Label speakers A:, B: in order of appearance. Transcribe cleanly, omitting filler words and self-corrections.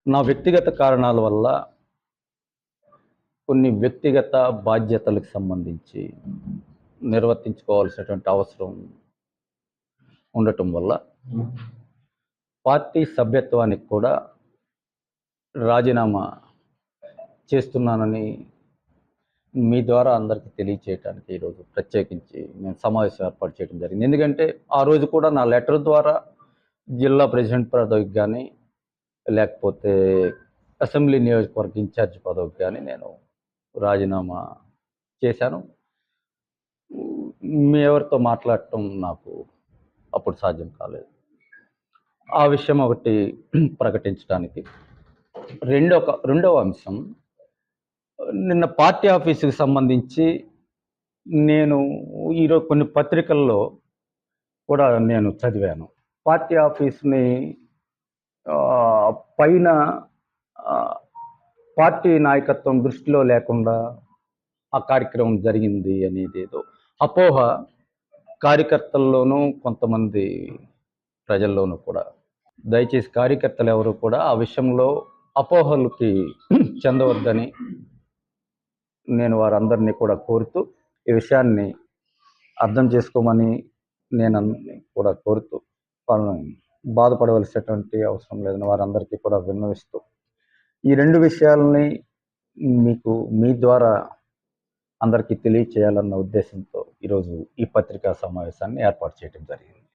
A: నా వ్యక్తిగత కారణాల వల్ల కొన్ని వ్యక్తిగత బాధ్యతలకు సంబంధించి నిర్వర్తించుకోవాల్సినటువంటి అవసరం ఉండటం వల్ల పార్టీ సభ్యత్వానికి కూడా రాజీనామా చేస్తున్నానని మీ ద్వారా అందరికీ తెలియచేయటానికి ఈరోజు ప్రత్యేకించి నేను సమావేశం ఏర్పాటు చేయడం జరిగింది. ఎందుకంటే ఆ రోజు కూడా నా లెటర్ ద్వారా జిల్లా ప్రెసిడెంట్ పదవికి కానీ, లేకపోతే అసెంబ్లీ నియోజకవర్గ ఇన్ఛార్జ్ పదవికి కానీ నేను రాజీనామా చేశాను. మీ ఎవరితో మాట్లాడటం నాకు అప్పుడు సాధ్యం కాలేదు. ఆ విషయం ఒకటి ప్రకటించడానికి. రెండవ అంశం, నిన్న పార్టీ ఆఫీసుకి సంబంధించి నేను ఈరోజు కొన్ని పత్రికల్లో కూడా నేను చదివాను. పార్టీ ఆఫీస్‌ని పైన పార్టీ నాయకత్వం దృష్టిలో లేకుండా ఆ కార్యక్రమం జరిగింది అనేదేదో అపోహ కార్యకర్తల్లోనూ, కొంతమంది ప్రజల్లోనూ కూడా. దయచేసి కార్యకర్తలు ఎవరు కూడా ఆ విషయంలో అపోహలకి చెందవద్దని నేను వారందరినీ కూడా కోరుతూ, ఈ విషయాన్ని అర్థం చేసుకోమని నేను కూడా కోరుతూ, వాళ్ళని బాధపడవలసినటువంటి అవసరం లేదని వారందరికీ కూడా విన్నవిస్తూ, ఈ 2 విషయాలని మీకు మీ ద్వారా అందరికీ తెలియచేయాలన్న ఉద్దేశంతో ఈరోజు ఈ పత్రికా సమావేశాన్ని ఏర్పాటు చేయడం జరిగింది.